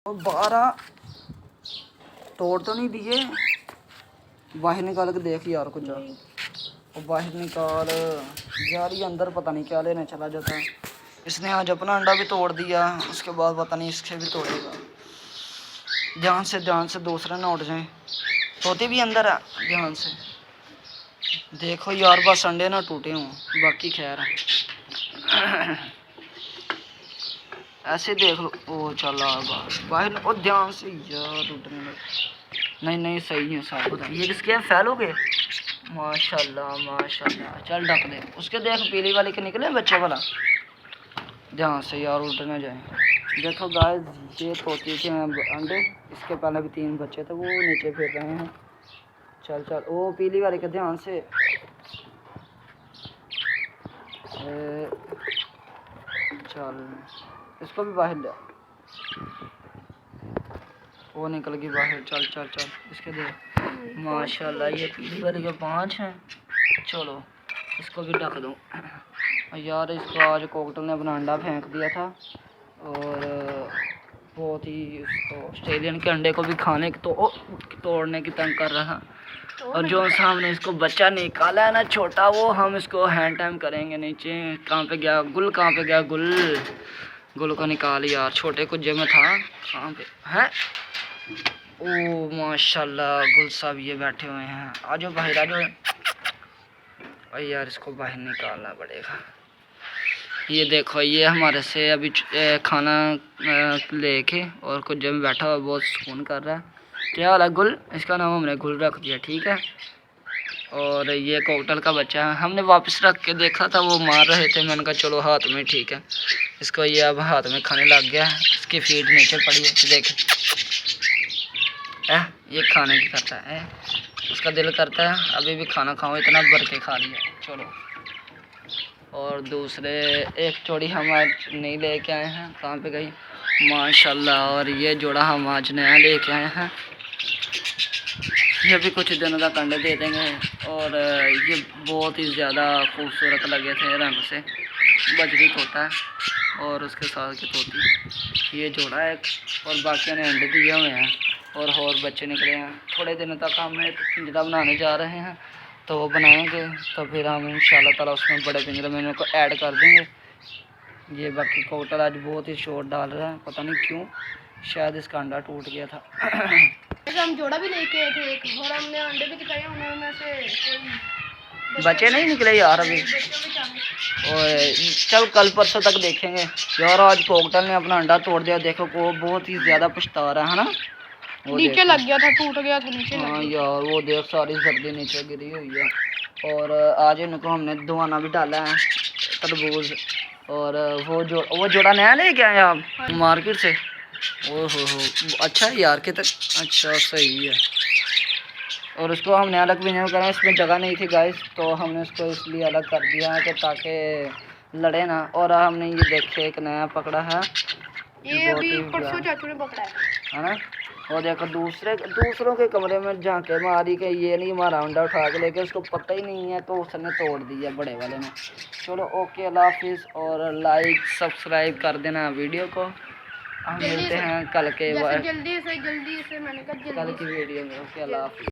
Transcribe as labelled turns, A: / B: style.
A: और 12 तोड़ तो नहीं दिए। बाहर निकाल के देख यार कुछ। और बाहर निकाल यार, ये अंदर पता नहीं क्या लेने चला जाता है। इसने आज अपना अंडा भी तोड़ दिया, उसके बाद पता नहीं इसके भी तोड़ेगा। ध्यान से दूसरे ना उठ जाए। तोते भी अंदर है, ध्यान से देखो यार, बस अंडे ना टूटे हों, बाकी खैर है। ऐसे देख लो। ओ चला बाहर। और ध्यान से यार, टूटने लगे। नहीं सही है, साफ है। ये किसके हैं? फैल हो गए। माशाल्लाह माशाल्लाह। चल ढक दे उसके। देख पीली वाले के निकले बच्चे वाला। ध्यान से यार, उल्ट ना जाए। देखो गाइस, ये तोते के अंडे। इसके पहले भी 3 बच्चे थे, वो नीचे फिर रहे हैं। चल ओ पीली वाले के ध्यान से। चल इसको भी बाहर ले। वो निकल गई बाहर। चल इसके दे। माशाल्लाह, ये पीली वाले के 5 हैं। चलो इसको भी ढक दूँ। यार इसको आज कोकटल ने अपना अंडा फेंक दिया था, और बहुत ही इसको ऑस्ट्रेलियन के अंडे को भी खाने की तोड़ने की तंग कर रहा। और जो सामने इसको बच्चा निकाला है ना छोटा, वो हम इसको हैंड टाइम करेंगे नीचे। कहाँ पे गया गुल? कहाँ पे गया गुल? गुल को निकाल यार, छोटे कुज्जे में था। कहाँ पे है? ओ माशाल्लाह, गुल साहब ये बैठे हुए हैं। आजो बाहर आजो। भाई यार, इसको बाहर निकालना पड़ेगा। ये देखो, ये हमारे से अभी खाना लेके और कुज्जे में बैठा हुआ, बहुत सुकून कर रहा है। क्या हाल है गुल? इसका नाम हमने गुल रख दिया, ठीक है। और ये कोकटल का बच्चा है। हमने वापस रख के देखा था, वो मार रहे थे। मैंने कहा चलो हाथ में, ठीक है। इसको ये अब हाथ में खाने लग गया। इसकी फीड नीचे पड़ी है, देख। ये खाने की करता है। उसका दिल करता है अभी भी खाना खाओ, इतना भर के खा लिया। चलो, और दूसरे एक जोड़ी हम आज नहीं लेके आए हैं। कहाँ पे गई? माशाल्लाह। और ये जोड़ा हम आज नया लेके आए हैं। ये भी कुछ दिनों तक अंडे दे देंगे। और ये बहुत ही ज़्यादा खूबसूरत लगे थे रंग से। बजरी तोता है और उसके साथ की तोती। ये जोड़ा है, और बाकी ने अंडे दिए हुए हैं, और बच्चे निकले हैं। थोड़े दिनों तक हम एक पिंजरा बनाने जा रहे हैं, तो वो बनाएंगे तो फिर हम इंशाल्लाह ताला उसमें बड़े पिंजरे में इनको ऐड कर देंगे। ये बाकी कोकटल आज बहुत ही शोर डाल रहा है, पता नहीं क्यों। शायद इसका अंडा टूट गया था।
B: हम जोड़ा भी लेके आए थे एक, और हमने अंडे भी दिखाए। उनमें से कोई
A: बच्चे नहीं निकले यार अभी। और चल कल परसों तक देखेंगे यार। आज कोकटल ने अपना अंडा तोड़ दिया। देखो वो बहुत ही ज़्यादा पछता रहा है ना।
B: नीचे लग गया था, टूट गया था नीचे।
A: हाँ यार, वो देख सारी सर्दी नीचे गिरी हुई है। और आज इनको हमने दुआना भी डाला है, तरबूज। और वो जोड़ा नया लेके आए आप मार्केट से? ओह हो, अच्छा है यार। अच्छा सही है। और उसको हमने अलग भी नहीं करा, इसमें जगह नहीं थी गाइस, तो हमने उसको इसलिए अलग कर दिया है कि ताकि लड़े ना। और हमने ये देखे एक नया पकड़ा है,
B: ये अभी परसों चाचू ने पकड़ा है
A: ना। और देखो दूसरों के कमरे में झांके मारी के ये नहीं मारा अंडा उठा के लेके, उसको पता ही नहीं है, तो उसने तोड़ दिया बड़े वाले ने। चलो ओके, अल्लाह हाफिज़। और लाइक सब्सक्राइब कर देना वीडियो को। हम मिलते हैं कल के
B: जल्दी से मैंने कहा
A: कल की वीडियो में। ओके, अल्लाह हाफिज़।